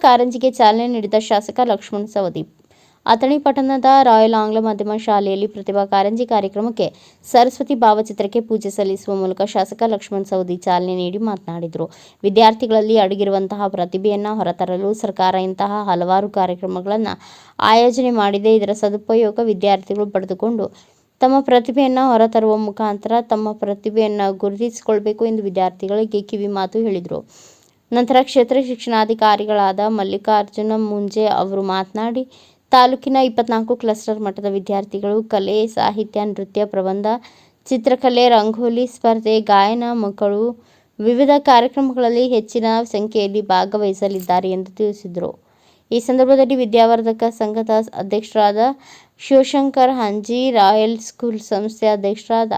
ಕಾರಂಜಿಗೆ ಚಾಲನೆ ನೀಡಿದ ಶಾಸಕ ಲಕ್ಷ್ಮಣ ಸವದಿ. ಅಥಣಿ ಪಟ್ಟಣದ ರಾಯಲ್ ಆಂಗ್ಲ ಮಾಧ್ಯಮ ಶಾಲೆಯಲ್ಲಿ ಪ್ರತಿಭಾ ಕಾರಂಜಿ ಕಾರ್ಯಕ್ರಮಕ್ಕೆ ಸರಸ್ವತಿ ಭಾವಚಿತ್ರಕ್ಕೆ ಪೂಜೆ ಸಲ್ಲಿಸುವ ಮೂಲಕ ಶಾಸಕ ಲಕ್ಷ್ಮಣ ಸವದಿ ಚಾಲನೆ ನೀಡಿ ಮಾತನಾಡಿದರು. ವಿದ್ಯಾರ್ಥಿಗಳಲ್ಲಿ ಅಡಗಿರುವಂತಹ ಪ್ರತಿಭೆಯನ್ನು ಹೊರತರಲು ಸರ್ಕಾರ ಇಂತಹ ಹಲವಾರು ಕಾರ್ಯಕ್ರಮಗಳನ್ನು ಆಯೋಜನೆ ಮಾಡಿದೆ. ಇದರ ಸದುಪಯೋಗ ವಿದ್ಯಾರ್ಥಿಗಳು ಪಡೆದುಕೊಂಡು ತಮ್ಮ ಪ್ರತಿಭೆಯನ್ನು ಹೊರತರುವ ಮುಖಾಂತರ ತಮ್ಮ ಪ್ರತಿಭೆಯನ್ನು ಗುರುತಿಸಿಕೊಳ್ಳಬೇಕು ಎಂದು ವಿದ್ಯಾರ್ಥಿಗಳಿಗೆ ಕಿವಿ ಮಾತು ಹೇಳಿದರು. ನಂತರ ಕ್ಷೇತ್ರ ಶಿಕ್ಷಣಾಧಿಕಾರಿಗಳಾದ ಮಲ್ಲಿಕಾರ್ಜುನ ಮುಂಜೆ ಅವರು ಮಾತನಾಡಿ, ತಾಲೂಕಿನ 24 ಕ್ಲಸ್ಟರ್ ಮಟ್ಟದ ವಿದ್ಯಾರ್ಥಿಗಳು ಕಲೆ, ಸಾಹಿತ್ಯ, ನೃತ್ಯ, ಪ್ರಬಂಧ, ಚಿತ್ರಕಲೆ, ರಂಗೋಲಿ ಸ್ಪರ್ಧೆ, ಗಾಯನ ಮಕ್ಕಳು ವಿವಿಧ ಕಾರ್ಯಕ್ರಮಗಳಲ್ಲಿ ಹೆಚ್ಚಿನ ಸಂಖ್ಯೆಯಲ್ಲಿ ಭಾಗವಹಿಸಲಿದ್ದಾರೆ ಎಂದು ತಿಳಿಸಿದರು. ಈ ಸಂದರ್ಭದಲ್ಲಿ ವಿದ್ಯಾವರ್ಧಕ ಸಂಘದ ಅಧ್ಯಕ್ಷರಾದ ಶಿವಶಂಕರ್ ಹಂಜಿ, ರಾಯಲ್ ಸ್ಕೂಲ್ ಸಂಸ್ಥೆ ಅಧ್ಯಕ್ಷರಾದ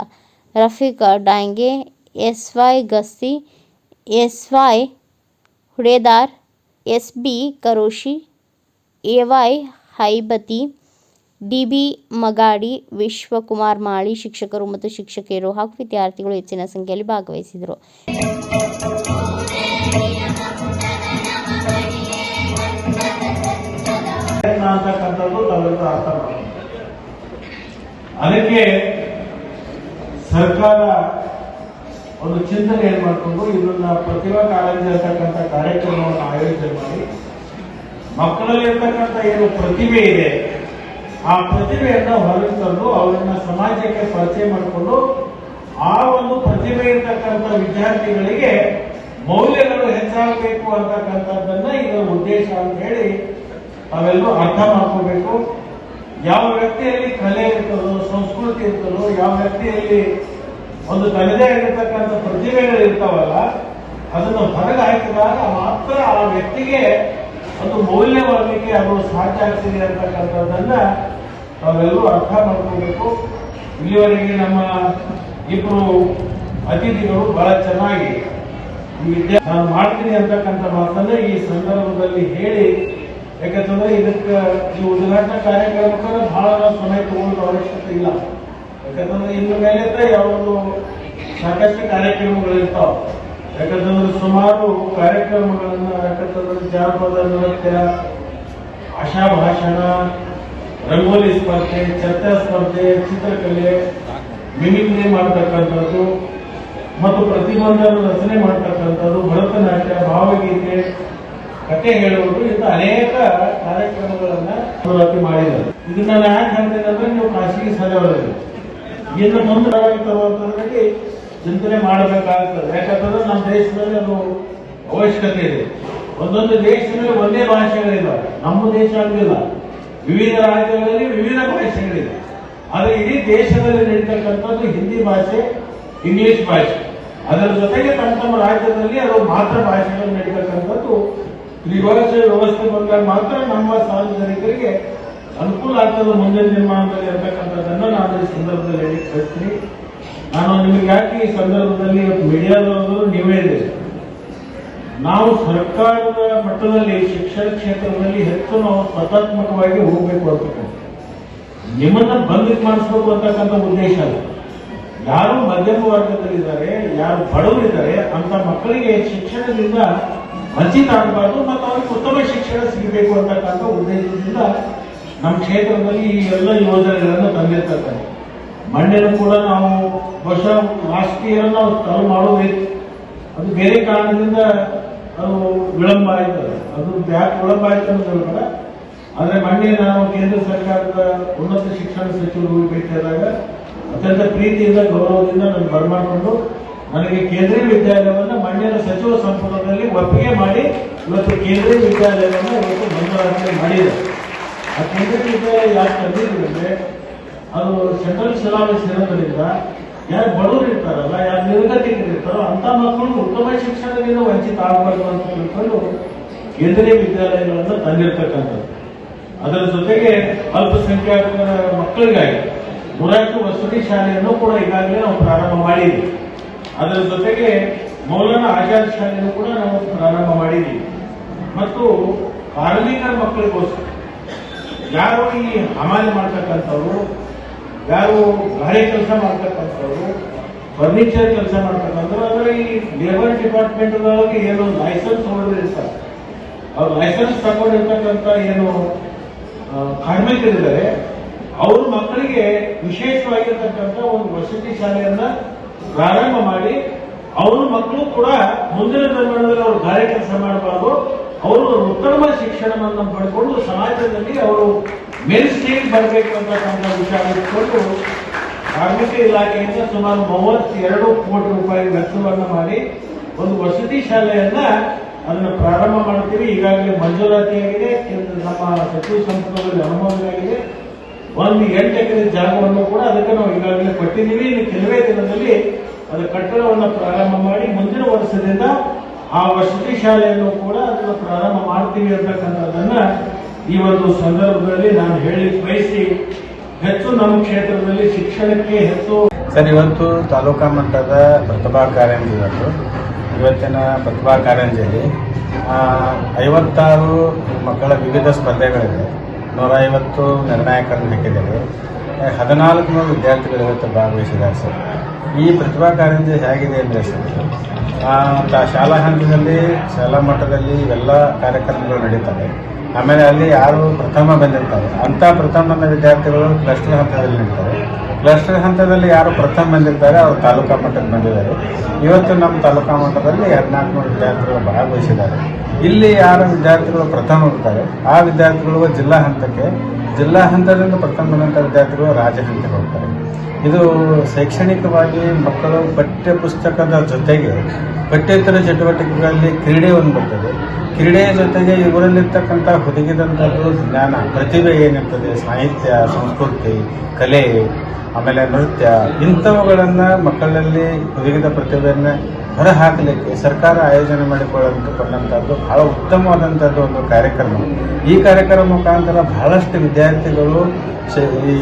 ರಫೀಕ್ ಡಾಂಗೆ, ಎಸ್.ವೈ. ಗಸ್ತಿ, ಎಸ್.ವೈ. ಹುಡೇದಾರ್, ಎಸ್.ಬಿ. ಕರೋಶಿ, ಎ.ವೈ. ಹೈಬತಿ, ಡಿ.ಬಿ. ಮಗಾಡಿ, ವಿಶ್ವಕುಮಾರ್ ಮಾಳಿ, ಶಿಕ್ಷಕರು ಮತ್ತು ಶಿಕ್ಷಕಿಯರು ಹಾಗೂ ವಿದ್ಯಾರ್ಥಿಗಳು ಹೆಚ್ಚಿನ ಸಂಖ್ಯೆಯಲ್ಲಿ ಭಾಗವಹಿಸಿದರು. ಅದಕ್ಕೆ ಸರ್ಕಾರ ಒಂದು ಚಿಂತನೆ ಏನ್ ಮಾಡಿಕೊಂಡು ಇದನ್ನ ಪ್ರತಿಭಾ ಕಾರಂಜಿ ಅಂತಕ್ಕಂಥ ಕಾರ್ಯಕ್ರಮವನ್ನು ಆಯೋಜನೆ ಮಾಡಿ ಮಕ್ಕಳಲ್ಲಿ ಇರ್ತಕ್ಕಂಥ ಏನು ಪ್ರತಿಭೆ ಇದೆ ಆ ಪ್ರತಿಭೆಯನ್ನ ಹೊರಗೆ ತಂದು ಅವರನ್ನ ಸಮಾಜಕ್ಕೆ ಪರಿಚಯ ಮಾಡಿಕೊಂಡು ಆ ಒಂದು ಪ್ರತಿಭೆ ಇರ್ತಕ್ಕಂಥ ವಿದ್ಯಾರ್ಥಿಗಳಿಗೆ ಮೌಲ್ಯಗಳು ಹೆಚ್ಚಾಗಬೇಕು ಅಂತಕ್ಕಂಥದ್ದನ್ನ ಇದರ ಉದ್ದೇಶ ಅಂತ ಹೇಳಿ ತಾವೆಲ್ಲರೂ ಅರ್ಥ ಮಾಡ್ಕೋಬೇಕು. ಯಾವ ವ್ಯಕ್ತಿಯಲ್ಲಿ ಕಲೆ ಇರ್ತದೋ, ಸಂಸ್ಕೃತಿ ಇರ್ತದೋ, ಯಾವ ವ್ಯಕ್ತಿಯಲ್ಲಿ ಒಂದು ತನ್ನದೇ ಆಗಿರ್ತಕ್ಕಂಥ ಪ್ರತಿಭೆಗಳು ಇರ್ತಾವಲ್ಲ ಅದನ್ನು ಹೊರಗೆ ಹಾಕಿದಾಗ ಮಾತ್ರ ಆ ವ್ಯಕ್ತಿಗೆ ಒಂದು ಮೌಲ್ಯ ಬರಲಿಕ್ಕೆ ಅದು ಸಾಧ್ಯ ಆಗ್ತಿದೆ ಅಂತಕ್ಕಂಥದ್ದನ್ನ ನಾವೆಲ್ಲರೂ ಅರ್ಥ ಮಾಡ್ಕೋಬೇಕು. ಇಲ್ಲಿವರೆಗೆ ನಮ್ಮ ಇಬ್ಬರು ಅತಿಥಿಗಳು ಬಹಳ ಚೆನ್ನಾಗಿ ನಾನು ಮಾಡ್ತೀನಿ ಅಂತಕ್ಕಂಥ ಮಾತನ್ನ ಈ ಸಂದರ್ಭದಲ್ಲಿ ಹೇಳಿ, ಯಾಕಂತಂದ್ರೆ ಇದಕ್ಕೆ ಈ ಉದ್ಘಾಟನಾ ಕಾರ್ಯಕ್ರಮಕ್ಕೆ ಬಹಳ ಸಮಯ ತಗೊಳ್ಳೋ ಅವಶ್ಯಕತೆ ಇಲ್ಲ. ಯಾಕಂತಂದ್ರೆ ಇನ್ನು ಮೇಲೆ ಯಾವುದು ಸಾಕಷ್ಟು ಕಾರ್ಯಕ್ರಮಗಳಿರ್ತಾವ. ಯಾಕಂತಂದ್ರೆ ಸುಮಾರು ಕಾರ್ಯಕ್ರಮಗಳನ್ನ ಯಾಕಂತಂದ್ರೆ ಜಾನಪದ ನೃತ್ಯ, ಆಶಾ ಭಾಷಣ, ರಂಗೋಲಿ ಸ್ಪರ್ಧೆ, ಚರ್ಚಾ ಸ್ಪರ್ಧೆ, ಚಿತ್ರಕಲೆ, ಮಿಮಿಕ್ರಿ ಮಾಡ್ತಕ್ಕಂಥದ್ದು ಮತ್ತು ಪ್ರತಿಬಂಧನ ರಚನೆ ಮಾಡ್ತಕ್ಕಂಥದ್ದು, ಭರತನಾಟ್ಯ, ಭಾವಗೀತೆ, ಕಥೆ ಹೇಳುವುದು ಇಂಥ ಅನೇಕ ಕಾರ್ಯಕ್ರಮಗಳನ್ನ ಪ್ರವೃತ್ತಿ ಮಾಡಿದ್ದಾರೆ. ಇದನ್ನ ನಾನು ಯಾಕೆ ಹೇಳ್ತೇನೆ ಅಂದ್ರೆ ನೀವು ಖಾಸಗಿ ಶಾಲೆಗಳಲ್ಲಿ ಇನ್ನು ಮುಂದೆ ತರುವಂತದ್ರಲ್ಲಿ ಚಿಂತನೆ ಮಾಡಬೇಕಾಗ್ತದೆ. ಯಾಕಂತಂದ್ರೆ ನಮ್ಮ ದೇಶದಲ್ಲಿ ಅದು ಅವಶ್ಯಕತೆ ಇದೆ. ಒಂದೊಂದು ದೇಶದಲ್ಲಿ ಒಂದೇ ಭಾಷೆಗಳಿದ್ದಾವೆ. ನಮ್ಮ ದೇಶ ಆಗಿಲ್ಲ, ವಿವಿಧ ರಾಜ್ಯಗಳಲ್ಲಿ ವಿವಿಧ ಭಾಷೆಗಳಿವೆ. ಆದರೆ ಇಡೀ ದೇಶದಲ್ಲಿ ನಡೀತಕ್ಕಂಥದ್ದು ಹಿಂದಿ ಭಾಷೆ, ಇಂಗ್ಲಿಷ್ ಭಾಷೆ. ಅದರ ಜೊತೆಗೆ ತಮ್ಮ ತಮ್ಮ ರಾಜ್ಯದಲ್ಲಿ ಅದು ಮಾತೃ ಭಾಷೆಗಳು ನಡೀತಕ್ಕಂಥದ್ದು ತ್ರಿಭಾಷೆ ವ್ಯವಸ್ಥೆ ಬಂದಾಗ ಮಾತ್ರ ನಮ್ಮ ಸಾರ್ವಜನಿಕರಿಗೆ ಅನುಕೂಲ ಆಗ್ತದೆ ಮುಂದಿನ ನಿರ್ಮಾಣದಲ್ಲಿ ಇರತಕ್ಕಂಥದ್ದನ್ನ ನಾನು ಈ ಸಂದರ್ಭದಲ್ಲಿ ಹೇಳಿ ಕಳಿಸ್ತೀನಿ. ನಾನು ನಿಮಗೆ ಯಾಕೆ ಈ ಸಂದರ್ಭದಲ್ಲಿ ಮೀಡಿಯಾದವರು ನೀವೇ ಇದೆ, ನಾವು ಸರ್ಕಾರದ ಮಟ್ಟದಲ್ಲಿ ಶಿಕ್ಷಣ ಕ್ಷೇತ್ರದಲ್ಲಿ ಹೆಚ್ಚು ನಾವು ಸ್ಪರ್ಧಾತ್ಮಕವಾಗಿ ಹೋಗಬೇಕು ಅಂತಕ್ಕಂಥ ನಿಮ್ಮನ್ನ ಬಂದಿಗೆ ಮಾಡಿಸ್ಬೇಕು ಅಂತಕ್ಕಂಥ ಉದ್ದೇಶ ಅಲ್ಲ. ಯಾರು ಮಧ್ಯಮ ವರ್ಗದಲ್ಲಿದ್ದಾರೆ, ಯಾರು ಬಡವರಿದ್ದಾರೆ ಅಂತ ಮಕ್ಕಳಿಗೆ ಶಿಕ್ಷಣದಿಂದ ವಂಚಿತ ಆಗಬಾರ್ದು ಮತ್ತು ಅವ್ರಿಗೆ ಉತ್ತಮ ಶಿಕ್ಷಣ ಸಿಗಬೇಕು ಅಂತಕ್ಕಂಥ ಉದ್ದೇಶದಿಂದ ನಮ್ಮ ಕ್ಷೇತ್ರದಲ್ಲಿ ಈ ಎಲ್ಲ ಯೋಜನೆಗಳನ್ನು ತಂದಿರ್ತಕ್ಕಂಥ ಮಣ್ಣನ್ನು ಕೂಡ ನಾವು ಬಹುಶಃ ಲಾಸ್ಟ್ ಇಯರ್ ನಾವು ಚಾಲು ಮಾಡೋದಿತ್ತು. ಅದು ಬೇರೆ ಕಾರಣದಿಂದ ಅದು ವಿಳಂಬ ಆಯ್ತದೆ. ಅದು ಯಾಕೆ ವಿಳಂಬ ಆಯ್ತು ಅಂತ ಹೇಳ್ಬೇಡ. ಆದರೆ ಮೊನ್ನೆ ನಾವು ಕೇಂದ್ರ ಸರ್ಕಾರದ ಉನ್ನತ ಶಿಕ್ಷಣ ಸಚಿವರು ಭೇಟಿಯಾದಾಗ ಅತ್ಯಂತ ಪ್ರೀತಿಯಿಂದ ಗೌರವದಿಂದ ನಾನು ಬರಮಾಡಿಕೊಂಡು ನನಗೆ ಕೇಂದ್ರೀಯ ವಿದ್ಯಾಲಯವನ್ನು ಮಣ್ಣಿನ ಸಚಿವ ಸಂಪುಟದಲ್ಲಿ ಒಪ್ಪಿಗೆ ಮಾಡಿ ಇವತ್ತು ಕೇಂದ್ರೀಯ ವಿದ್ಯಾಲಯವನ್ನು ಇವತ್ತು ಮಂಜೂರಾತಿ ಮಾಡಿದೆ. ಆ ಕೇಂದ್ರೀಯ ವಿದ್ಯಾಲಯ ಯಾಕೆ ತಂದಿದ್ದೀವಿ ಅಂದ್ರೆ ಅದು ಸೆಂಟ್ರಲ್ ಸಿಲೆಬಸ್ ಇರೋದ್ರಿಂದ ಯಾರು ಬಡವರು ಇರ್ತಾರಲ್ಲ, ಯಾರು ನಿರ್ಗತಿಕರಿರ್ತಾರೋ ಅಂತ ಮಕ್ಕಳು ಉತ್ತಮ ಶಿಕ್ಷಣದಿಂದ ವಂಚಿತ ಆಗಬಾರ್ದು ಅಂತ ತಿಳ್ಕೊಂಡು ಕೇಂದ್ರೀಯ ವಿದ್ಯಾಲಯಗಳನ್ನು ತಂದಿರ್ತಕ್ಕಂಥದ್ದು. ಅದರ ಜೊತೆಗೆ ಅಲ್ಪಸಂಖ್ಯಾತರ ಮಕ್ಕಳಿಗಾಗಿ 100 ವಸತಿ ಶಾಲೆಯನ್ನು ಕೂಡ ಈಗಾಗಲೇ ನಾವು ಪ್ರಾರಂಭ ಮಾಡಿದ್ದೀವಿ. ಅದರ ಜೊತೆಗೆ ಮೌಲಾನಾ ಆಜಾದ್ ಶಾಲೆಯನ್ನು ಕೂಡ ನಾವು ಪ್ರಾರಂಭ ಮಾಡಿದ್ದೀವಿ. ಮತ್ತು ಕಾರ್ಮಿಕರ ಮಕ್ಕಳಿಗೋಸ್ಕರ ಯಾರು ಈ ಹಮಾಲಿ ಮಾಡ್ತಕ್ಕಂಥವ್ರು, ಯಾರು ಗಾರೆ ಕೆಲಸ ಮಾಡ್ತಕ್ಕಂಥವ್ರು, ಫರ್ನಿಚರ್ ಕೆಲಸ ಮಾಡ್ತಕ್ಕಂಥವ್ರು, ಅದರ ಈ ಲೇಬರ್ ಡಿಪಾರ್ಟ್ಮೆಂಟ್ ಏನು ಲೈಸೆನ್ಸ್ ಹೊಡೆದಿರ್ತಾರೆ ಅವ್ರು ಲೈಸೆನ್ಸ್ ತಗೊಂಡಿರ್ತಕ್ಕಂಥ ಏನು ಕಾರ್ಮಿಕರಿದ್ದಾರೆ ಅವರು ಮಕ್ಕಳಿಗೆ ವಿಶೇಷವಾಗಿರ್ತಕ್ಕಂಥ ಒಂದು ವಸತಿ ಶಾಲೆಯನ್ನ ಪ್ರಾರಂಭ ಮಾಡಿ ಅವರು ಮಕ್ಕಳು ಕೂಡ ಮುಂದಿನ ದಿನಗಳಲ್ಲಿ ಅವರು ಗಾಳಿ ಕೆಲಸ ಮಾಡಬಾರ್ದು, ಅವರು ಉತ್ತಮ ಶಿಕ್ಷಣವನ್ನು ಪಡ್ಕೊಂಡು ಸಮಾಜದಲ್ಲಿ ಅವರು ಮೇಲ್ ಸ್ಟೇಜ್ ಬರಬೇಕು ಅಂತಕ್ಕಂಥ ವಿಚಾರ ಇಟ್ಕೊಂಡು ಕಾರ್ಮಿಕ ಇಲಾಖೆಯಿಂದ ಸುಮಾರು 32 ಕೋಟಿ ರೂಪಾಯಿ ವೆಚ್ಚವನ್ನು ಮಾಡಿ ಒಂದು ವಸತಿ ಶಾಲೆಯನ್ನ ಅದನ್ನು ಪ್ರಾರಂಭ ಮಾಡ್ತೀವಿ. ಈಗಾಗಲೇ ಮಂಜೂರಾತಿಯಾಗಿದೆ, ನಮ್ಮ ಸಚಿವ ಸಂಪುಟದಲ್ಲಿ ಅನುಮೋದನೆಯಾಗಿದೆ. ಒಂದು 8 ಎಕರೆ ಜಾಗವನ್ನು ಕೂಡ ಅದಕ್ಕೆ ನಾವು ಈಗಾಗಲೇ ಕೊಟ್ಟಿದ್ದೀವಿ. ಇನ್ನು ಕೆಲವೇ ದಿನದಲ್ಲಿ ಅದರ ಕಟ್ಟಡವನ್ನು ಪ್ರಾರಂಭ ಮಾಡಿ ಮುಂದಿನ ವರ್ಷದಿಂದ ಆ ವಸತಿ ಶಾಲೆಯನ್ನು ಕೂಡ ಅದನ್ನು ಪ್ರಾರಂಭ ಮಾಡ್ತೀವಿ ಅಂತಕ್ಕಂಥದ್ದನ್ನ ಈ ಒಂದು ಸಂದರ್ಭದಲ್ಲಿ ನಾನು ಹೇಳಿ ಬಯಸಿ, ಹೆಚ್ಚು ನಮ್ಮ ಕ್ಷೇತ್ರದಲ್ಲಿ ಶಿಕ್ಷಣಕ್ಕೆ ಹೆಚ್ಚು. ಸರ್, ಇವತ್ತು ತಾಲೂಕಾ ಮಟ್ಟದ ಪ್ರತಿಭಾ ಕಾರಂಜಿ ಇವತ್ತಿನ ಪ್ರತಿಭಾ ಕಾರಂಜಿಯಲ್ಲಿ 56 ಮಕ್ಕಳ ವಿವಿಧ ಸ್ಪರ್ಧೆಗಳಿವೆ. 150 ನಿರ್ಣಾಯಕರನ್ನು ಹಾಕಿದ್ದೇವೆ. 1400 ವಿದ್ಯಾರ್ಥಿಗಳು ಇವತ್ತು ಭಾಗವಹಿಸಿದ್ದಾರೆ. ಸರ್, ಈ ಪ್ರತಿಭಾ ಕಾರಂಜಿ ಹೇಗಿದೆ ಅಂದರೆ ಸರ್, ಶಾಲಾ ಹಂತದಲ್ಲಿ ಶಾಲಾ ಮಟ್ಟದಲ್ಲಿ ಇವೆಲ್ಲ ಕಾರ್ಯಕ್ರಮಗಳು ನಡೀತವೆ. ಆಮೇಲೆ ಅಲ್ಲಿ ಯಾರು ಪ್ರಥಮ ಬಂದಿರ್ತಾರೆ ಅಂಥ ಪ್ರಥಮ ವಿದ್ಯಾರ್ಥಿಗಳು ಕ್ಲಸ್ಟರ್ ಹಂತದಲ್ಲಿ ನಡೀತಾರೆ. ಕ್ಲಸ್ಟರ್ ಹಂತದಲ್ಲಿ ಯಾರು ಪ್ರಥಮ ಬಂದಿರ್ತಾರೆ ಅವರು ತಾಲೂಕಾ ಮಟ್ಟಕ್ಕೆ ಬಂದಿದ್ದಾರೆ. ಇವತ್ತು ನಮ್ಮ ತಾಲೂಕಾ ಮಟ್ಟದಲ್ಲಿ 1400 ವಿದ್ಯಾರ್ಥಿಗಳು ಭಾಗವಹಿಸಿದ್ದಾರೆ. ಇಲ್ಲಿ ಯಾರು ವಿದ್ಯಾರ್ಥಿಗಳು ಪ್ರಥಮ ಹೋಗ್ತಾರೆ ಆ ವಿದ್ಯಾರ್ಥಿಗಳು ಜಿಲ್ಲಾ ಹಂತಕ್ಕೆ, ಜಿಲ್ಲಾ ಹಂತದಿಂದ ಪ್ರಥಮ ಬಂದಂಥ ವಿದ್ಯಾರ್ಥಿಗಳು ರಾಜ್ಯ ಹಂತಕ್ಕೆ ಹೋಗ್ತಾರೆ. ಇದು ಶೈಕ್ಷಣಿಕವಾಗಿ ಮಕ್ಕಳು ಪಠ್ಯ ಪುಸ್ತಕದ ಜೊತೆಗೆ ಪಠ್ಯೇತರ ಚಟುವಟಿಕೆಗಳಲ್ಲಿ ಕ್ರೀಡೆ ಒಂದು ಬರ್ತದೆ. ಕ್ರೀಡೆಯ ಜೊತೆಗೆ ಇವರಲ್ಲಿರ್ತಕ್ಕಂಥ ಹುದುಗಿದಂಥದ್ದು ಜ್ಞಾನ, ಪ್ರತಿಭೆ ಏನಿರ್ತದೆ, ಸಾಹಿತ್ಯ, ಸಂಸ್ಕೃತಿ, ಕಲೆ, ಆಮೇಲೆ ನೃತ್ಯ, ಇಂಥವುಗಳನ್ನು ಮಕ್ಕಳಲ್ಲಿ ಹುದುಗಿದ ಪ್ರತಿಭೆಯನ್ನು ಹೊರಹಾಕಲಿಕ್ಕೆ ಸರ್ಕಾರ ಆಯೋಜನೆ ಮಾಡಿಕೊಳ್ಳಂಥದ್ದು ಬಹಳ ಉತ್ತಮವಾದಂಥದ್ದು ಒಂದು ಕಾರ್ಯಕ್ರಮ. ಈ ಕಾರ್ಯಕ್ರಮ ಮುಖಾಂತರ ಬಹಳಷ್ಟು ವಿದ್ಯಾರ್ಥಿಗಳು ಈ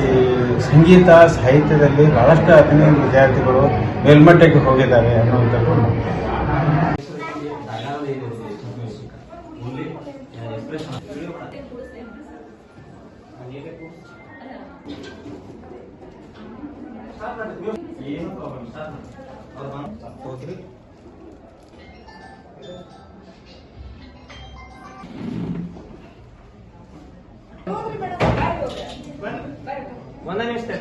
ಸಂಗೀತ ಸಾಹಿತ್ಯದಲ್ಲಿ ಬಹಳಷ್ಟು 15 ವಿದ್ಯಾರ್ಥಿಗಳು ಮೇಲ್ಮಟ್ಟಕ್ಕೆ ಹೋಗಿದ್ದಾರೆ ಅನ್ನುವಂಥದ್ದು. ಒಂದನೇ ಇಷ್ಟೇ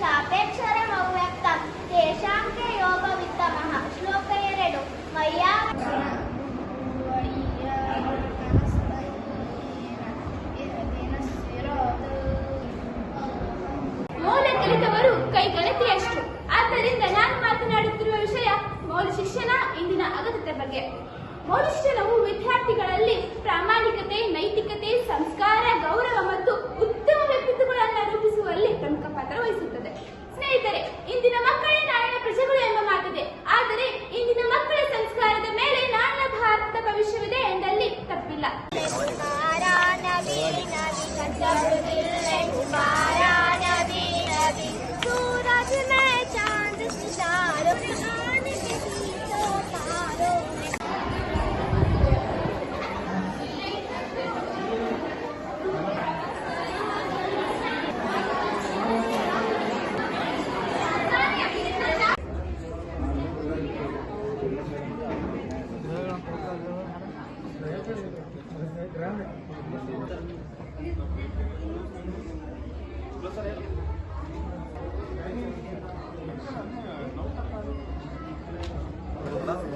ಸಾಪೇಕ್ಷರಮವ್ಯಕ್ತಂ ತೇಷಾಂ ಕೆ ಯೋಗವಿತ್ತಮಃ. ಶ್ಲೋಕ 2 ಮಯ್ಯಾ ಮೌಲ್ಯ ಕಲಿತವರು ಕೈಗಣತಿಯಷ್ಟು. ಆದ್ದರಿಂದ ನಾನು ಮಾತನಾಡುತ್ತಿರುವ ವಿಷಯ ಮೌಲ್ಯ ಶಿಕ್ಷಣ, ಇಂದಿನ ಅಗತ್ಯತೆ ಬಗ್ಗೆ. ಮೌಲ್ಯ ಶಿಕ್ಷಣವು ವಿದ್ಯಾರ್ಥಿಗಳಲ್ಲಿ ಪ್ರಾಮಾಣಿಕತೆ, ನೈತಿಕತೆ, ಸಂಸ್ಕಾರ, ಗೌರವ ಮತ್ತು ಉತ್ತಮ ವ್ಯಕ್ತಿತ್ವಗಳನ್ನು ರೂಪಿಸುವಲ್ಲಿ ಪ್ರಮುಖ ಪಾತ್ರ ವಹಿಸುತ್ತದೆ. ಸ್ನೇಹಿತರೆ, ಇಂದಿನ ಮಕ್ಕಳೇ ನಾಳಿನ ಪ್ರಜೆಗಳು ಎಂಬ ಮಾತಿದೆ. ಆದರೆ ಇಂದಿನ ಮಕ್ಕಳ ಸಂಸ್ಕಾರದ ಮೇಲೆ ನಾಳಿನ ಭಾರತದ ಭವಿಷ್ಯವಿದೆ ಎಂದಲ್ಲಿ ತಪ್ಪಿಲ್ಲ.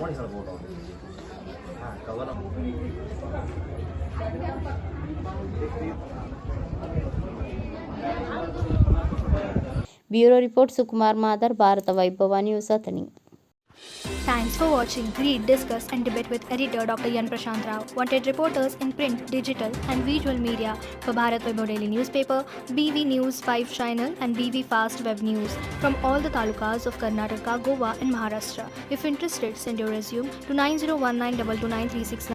ನೋಡಿ sir photo cover bureau report Sukumar Madar, Bharat Vaibhav news, Athani. Thanks for watching. Read, discuss and debate with editor Dr. Yan Prashant Rao. Wanted reporters in print, digital and visual media for Bharat Vaibhav Daily Newspaper, BV News 5 Channel and BV Fast Web News from all the talukas of Karnataka, Goa and Maharashtra. If interested, send your resume to 9019229369.